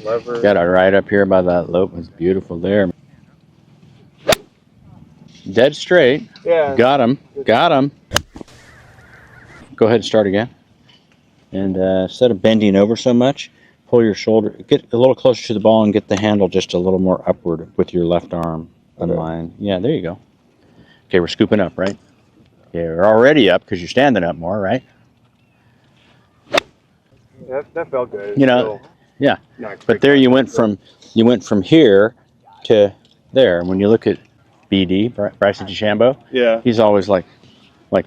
lever. Got it right up here by that lope. It's beautiful there. Dead straight. Yeah. Got him. Got him. Go ahead and start again. And instead of bending over so much, pull your shoulder, get a little closer to the ball and get the handle just a little more upward with your left arm. Unline. Yeah, there you go. Okay, we're scooping up, right? Yeah, we're already up because you're standing up more, right? That felt good. You know, yeah. But there you went from here to there. When you look at BD, Bryson DeChambeau, yeah, he's always like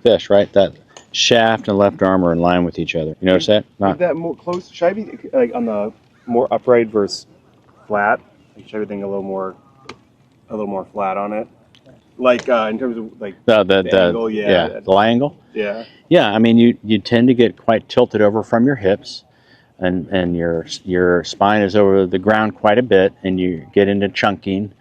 this, right? That shaft and left arm are in line with each other. You notice that? Not that more close. Should I be like on the more upright versus flat? Like, should everything a little more flat on it? Like in terms of like the angle, the lie angle. Yeah. Yeah, I mean you tend to get quite tilted over from your hips, and your spine is over the ground quite a bit, and you get into chunking,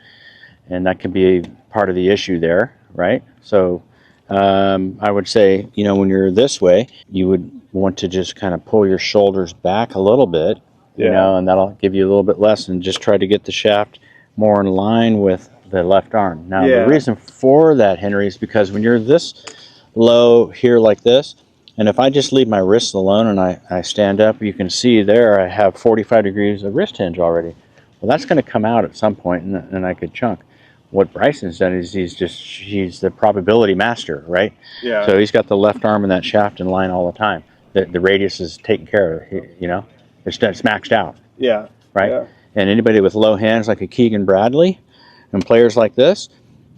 and that can be part of the issue there, right? So I would say, you know, when you're this way, you would want to just kind of pull your shoulders back a little bit, you know, and that'll give you a little bit less, and just try to get the shaft more in line with the left arm. Now, the reason for that, Henry, is because when you're this low here like this, and if I just leave my wrists alone and I stand up, you can see there I have 45 degrees of wrist hinge already. Well, that's going to come out at some point, and I could chunk. What Bryson's done is he's the probability master, right? Yeah. So he's got the left arm and that shaft in line all the time. The radius is taken care of, you know? It's maxed out. Yeah. Right? Yeah. And anybody with low hands like a Keegan Bradley and players like this,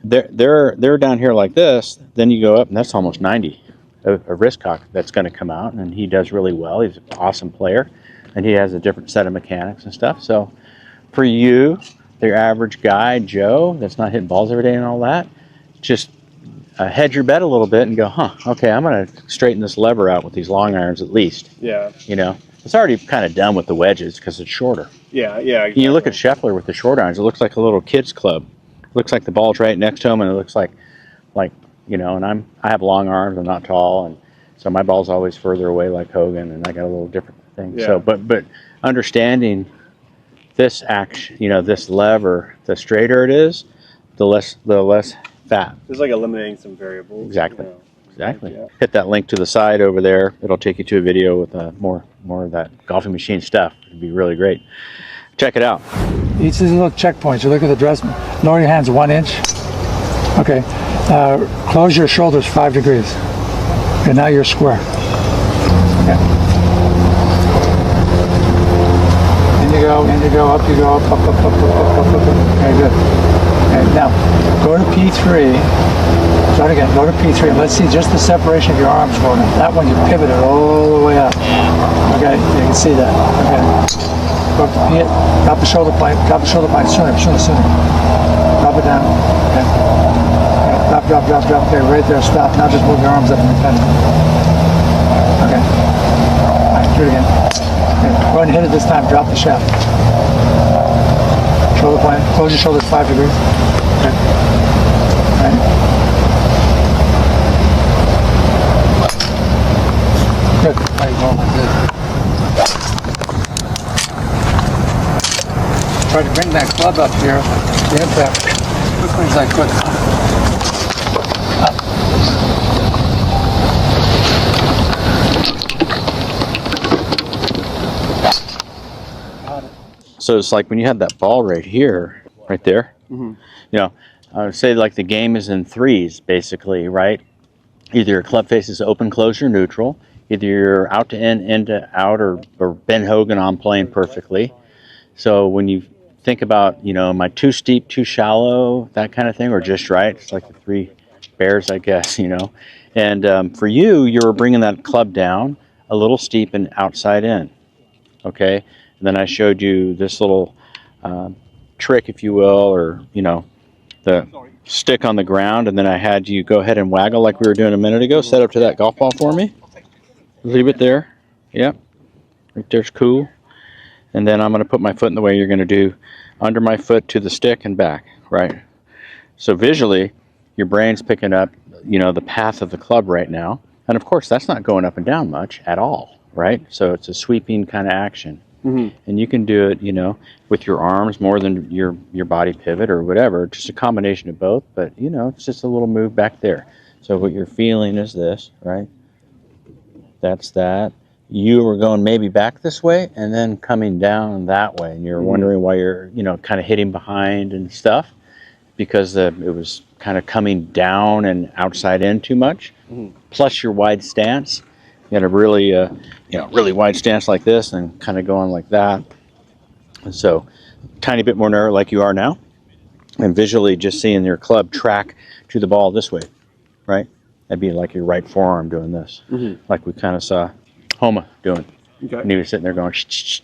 they're down here like this, then you go up and that's almost 90. A wrist cock that's going to come out, and he does really well. He's an awesome player, and he has a different set of mechanics and stuff. So for you, the average guy, Joe, that's not hitting balls every day and all that, just hedge your bet a little bit and go, okay, I'm going to straighten this lever out with these long irons at least. Yeah. You know, it's already kind of done with the wedges because it's shorter. Yeah, yeah. Exactly. You look at Scheffler with the short irons, it looks like a little kid's club. It looks like the ball's right next to him, and it looks like, you know, and I have long arms, I'm not tall, and so my ball's always further away like Hogan, and I got a little different thing. Yeah. So, but understanding this action, you know, this lever, the straighter it is, the less fat. It's like eliminating some variables. Exactly. You know. Exactly. Yeah. Hit that link to the side over there. It'll take you to a video with more of that golfing machine stuff. It'd be really great. Check it out. Each of these little checkpoints, you look at the dress, lower your hands 1 inch. Okay. Close your shoulders 5 degrees. Okay, now you're square. Okay. In you go, up you go, up. Okay, good. Okay, now go to P3. Start again, go to P3. Let's see just the separation of your arms going up. That one you pivoted all the way up. Okay, you can see that. Okay. Go up to P, drop the shoulder blade sooner. Drop it down. Okay. Drop. Okay, right there, stop. Now just move your arms up independently. Okay. Alright, do it again. Okay, go ahead and hit it this time. Drop the shaft. Shoulder point. Close your shoulders 5 degrees. Okay. Alright. Good. There you go. Good. Try to bring that club up here. The impact. Quickly as I could. So it's like when you have that ball right here, right there, you know, I would say like the game is in threes, basically, right? Either your club face is open, close, or neutral. Either you're out to in to out, or Ben Hogan on playing perfectly. So when you think about, you know, am I too steep, too shallow, that kind of thing, or just right? It's like the three bears, I guess, you know. And for you, you're bringing that club down a little steep and outside in, okay? And then I showed you this little trick, if you will, or, you know, the stick on the ground, and then I had you go ahead and waggle like we were doing a minute ago. Set up to that golf ball for me. Leave it there. Yep. Right there's cool. And then I'm going to put my foot in the way you're going to do under my foot to the stick and back, right? So visually, your brain's picking up, you know, the path of the club right now. And of course, that's not going up and down much at all, right? So it's a sweeping kind of action. And you can do it, you know, with your arms more than your body pivot or whatever, just a combination of both. But, you know, it's just a little move back there. So what you're feeling is this, right? That's that. You were going maybe back this way and then coming down that way. And you're wondering why you're, you know, kind of hitting behind and stuff, because it was kind of coming down and outside in too much. Plus your wide stance. You had a really, you know, really wide stance like this and kind of going like that. And so tiny bit more narrow like you are now. And visually just seeing your club track to the ball this way, right? That'd be like your right forearm doing this, like we kind of saw Homa doing. Okay. And he was sitting there going, shh,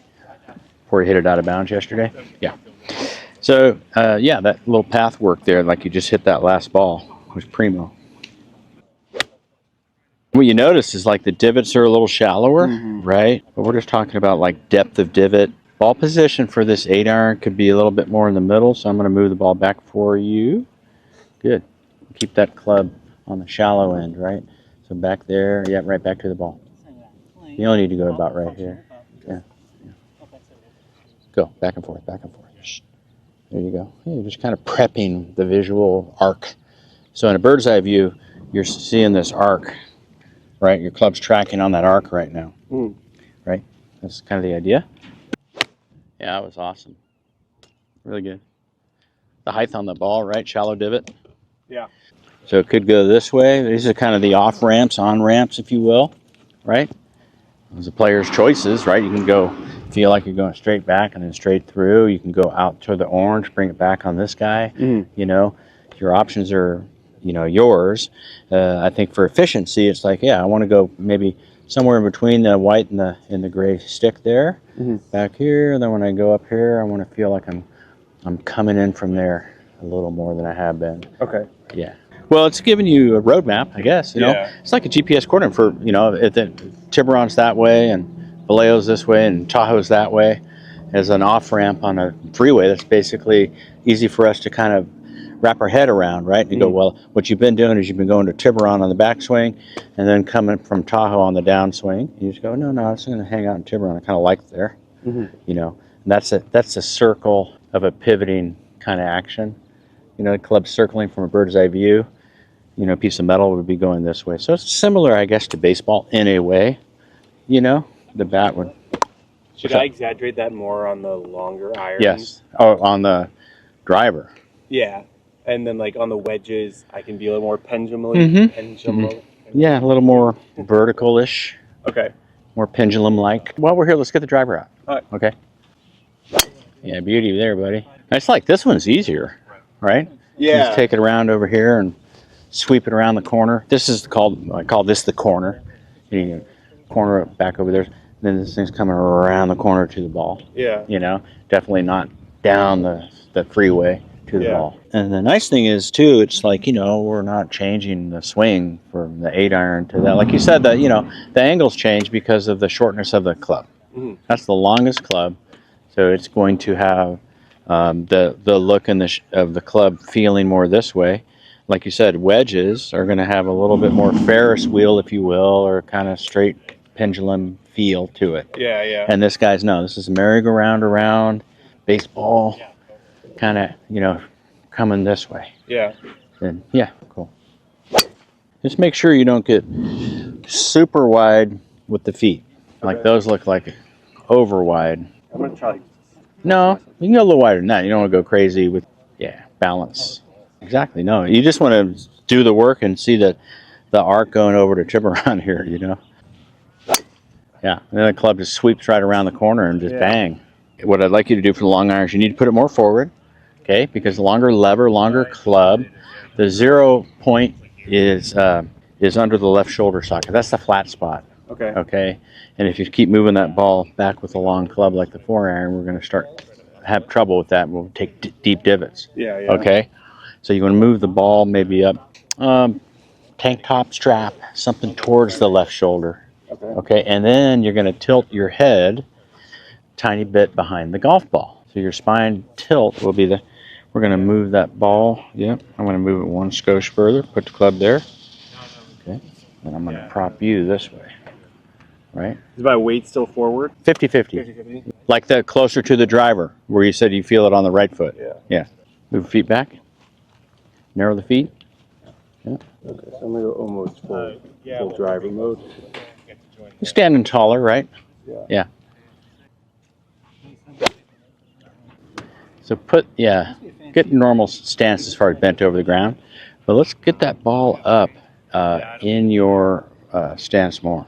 before he hit it out of bounds yesterday. Yeah. So, yeah, that little path work there, like you just hit that last ball, was primo. What you notice is like the divots are a little shallower, right? But we're just talking about like depth of divot. Ball position for this 8-iron could be a little bit more in the middle, so I'm going to move the ball back for you. Good. Keep that club on the shallow end, right? So back there, yeah, right back to the ball. You only need to go about right here. Yeah. Go back and forth, back and forth. There you go. You're just kind of prepping the visual arc. So in a bird's eye view, you're seeing this arc, right? Your club's tracking on that arc right now, right? That's kind of the idea. Yeah, that was awesome. Really good. The height on the ball, right? Shallow divot. Yeah. So it could go this way. These are kind of the off ramps, on ramps, if you will, right? Those are the player's choices, right? You can go, feel like you're going straight back and then straight through. You can go out to the orange, bring it back on this guy. You know, your options are, you know, yours. I think for efficiency, it's like, yeah, I want to go maybe somewhere in between the white and the gray stick there, back here. And then when I go up here, I want to feel like I'm coming in from there a little more than I have been. Okay. Yeah. Well, it's giving you a roadmap, I guess. You know, it's like a GPS coordinate for, you know, if Tiburon's that way and Vallejo's this way and Tahoe's that way, as an off ramp on a freeway. That's basically easy for us to kind of wrap our head around, right? And you go, well, what you've been doing is you've been going to Tiburon on the backswing and then coming from Tahoe on the downswing. You just go, no, I'm just going to hang out in Tiburon. I kind of like there, you know. And that's a circle of a pivoting kind of action. You know, the club circling from a bird's eye view. You know, a piece of metal would be going this way. So it's similar, I guess, to baseball in a way. You know, the bat would. Should I exaggerate that more on the longer irons? Yes. Oh, on the driver. Yeah. And then, like, on the wedges, I can be a little more pendulum. Yeah, a little more vertical-ish. Okay. More pendulum-like. While we're here, let's get the driver out. All right. Okay. Yeah, beauty there, buddy. It's like this one's easier, right? Yeah. Just take it around over here and sweep it around the corner. This is called, I call this the corner. You can corner it back over there. Then this thing's coming around the corner to the ball. Yeah. You know, definitely not down the freeway to the ball. And the nice thing is, too, it's like, you know, we're not changing the swing from the 8-iron to that. Like you said, that, you know, the angles change because of the shortness of the club. That's the longest club. So it's going to have the look and of the club feeling more this way. Like you said, wedges are going to have a little bit more Ferris wheel, if you will, or kind of straight pendulum feel to it. Yeah, yeah. And this guy's, no, this is merry-go-round around, baseball, kind of, you know, coming this way. Yeah. And yeah, cool. Just make sure you don't get super wide with the feet. Like those look like over wide. I'm going to try. No, you can go a little wider than that. You don't want to go crazy with, balance. Exactly, no. You just want to do the work and see the arc going over to Tiburon here, you know. Yeah, and then the club just sweeps right around the corner and just bang. What I'd like you to do for the long irons, you need to put it more forward, okay? Because the longer lever, longer club, the 0 point is under the left shoulder socket. That's the flat spot. Okay. Okay, and if you keep moving that ball back with a long club like the 4-iron, we're going to have trouble with that. We'll take deep divots. Yeah, yeah. Okay, so you want to move the ball maybe up, tank top strap, something towards the left shoulder. Okay, and then you're going to tilt your head tiny bit behind the golf ball. So your spine tilt will be we're going to move that ball. Yep, I'm going to move it one skosh further, put the club there. Okay, and I'm going to prop you this way. right? Is my weight still forward? 50-50. 50-50? Like the closer to the driver, where you said you feel it on the right foot. Yeah. Yeah. Move feet back. Narrow the feet. Yeah. Okay, so I'm going to go almost full driver mode. You're standing taller, right? Yeah. Yeah. So get normal stance as far as bent over the ground. But let's get that ball up in your stance more.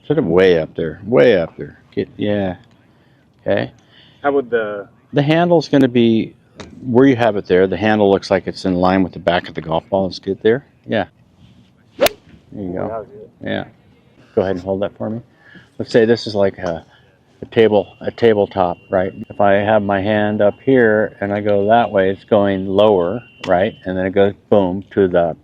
Put it way up there, way up there. Okay. How would the handle's going to be where you have it there. The handle looks like it's in line with the back of the golf ball. It's good there. Yeah. There you go. Yeah. Go ahead and hold that for me. Let's say this is like a tabletop, right? If I have my hand up here and I go that way, it's going lower, right? And then it goes boom to the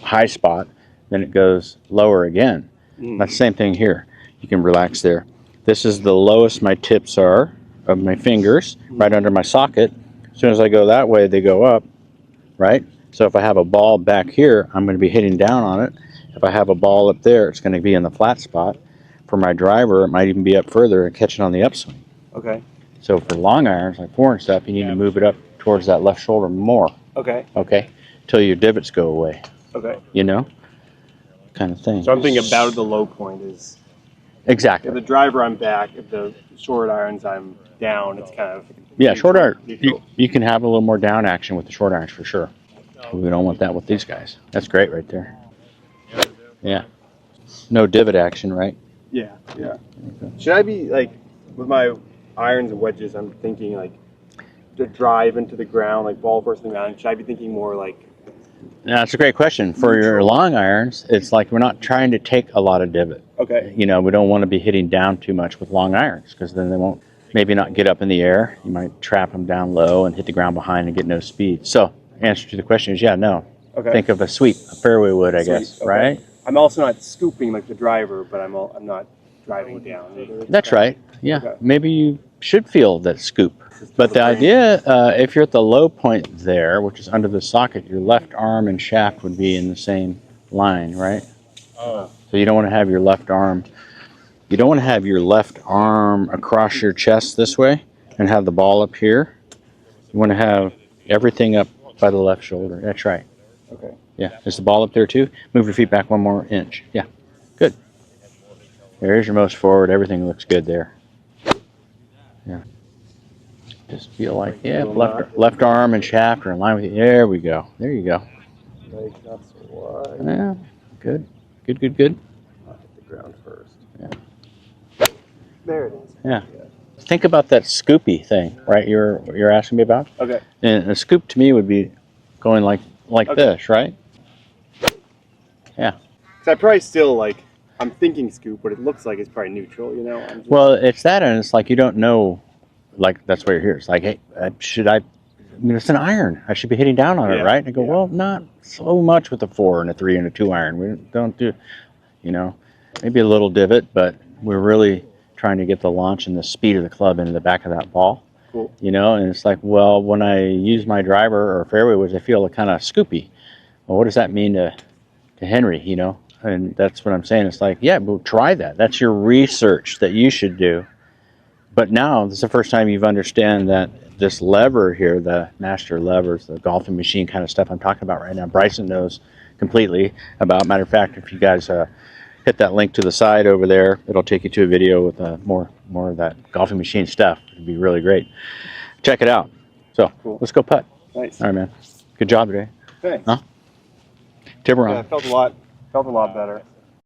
high spot, then it goes lower again. That's the same thing here. You can relax there. This is the lowest my tips are of my fingers, right under my socket. As soon as I go that way, they go up, right? So if I have a ball back here, I'm going to be hitting down on it. If I have a ball up there, it's going to be in the flat spot. For my driver, it might even be up further and catch it on the upswing. Okay. So for long irons, like 4 and stuff, you need to move it up towards that left shoulder more. Okay. Okay? Till your divots go away. Okay. You know? Kind of thing. So I'm thinking about the low point is Exactly. if the driver I'm back, if the short irons I'm down, it's kind of Yeah, short iron. neutral. You can have a little more down action with the short irons for sure. We don't want that with these guys. That's great right there. Yeah. No divot action, right? Yeah. Should I be like with my irons and wedges? I'm thinking like to drive into the ground, like ball first thing down. Should I be thinking more like? That's a great question. For your long irons, it's like we're not trying to take a lot of divot. Okay. You know, we don't want to be hitting down too much with long irons because then they won't maybe not get up in the air. You might trap them down low and hit the ground behind and get no speed. So, answer to the question is yeah, no. Okay. Think of a sweep, a fairway wood, I guess, Okay. right? I'm also not scooping like the driver, but I'm not driving down either. That's right. Yeah. Okay. Maybe you should feel that scoop. But the idea, if you're at the low point there, which is under the socket, your left arm and shaft would be in the same line, right? Oh. So you don't want to have your left arm. You don't want to have your left arm across your chest this way and have the ball up here. You want to have everything up by the left shoulder. That's right. Okay. Yeah. Is the ball up there too? Move your feet back 1 more inch. Yeah. Good. There's your most forward. Everything looks good there. Yeah. Just feel like, yeah, left arm and shaft are in line with you. There we go. There you go. Like not so wide. Yeah. Good. Good. I'll hit the ground first. Yeah. There it is. Yeah. Think about that scoopy thing, right? You're asking me about? Okay. And a scoop to me would be going like Okay. this, right? Yeah. So I probably still like I'm thinking scoop, but it looks like it's probably neutral. You know. I'm just, Well, it's that, and it's like you don't know. Like that's why you're here. It's like, hey, should I? I mean, it's an iron. I should be hitting down on it, Yeah, right? And I go, yeah. well, not so much with a 4 and a 3 and a 2 iron. We don't do, you know, maybe a little divot, but we're really trying to get the launch and the speed of the club into the back of that ball. Cool. You know, and it's like, well, when I use my driver or fairway woods, I feel kind of scoopy. Well, what does that mean to Henry? You know, and that's what I'm saying. It's like, yeah, well, try that. That's your research that you should do. But now, this is the first time you've understand that this lever here, the master levers, the golfing machine kind of stuff I'm talking about right now, Bryson knows completely about. Matter of fact, if you guys hit that link to the side over there, it'll take you to a video with more of that golfing machine stuff. It'd be really great. Check it out. So, Cool. Let's go putt. Nice. All right, man. Good job today. Thanks. Huh? Tiburon. Yeah, I felt a lot better.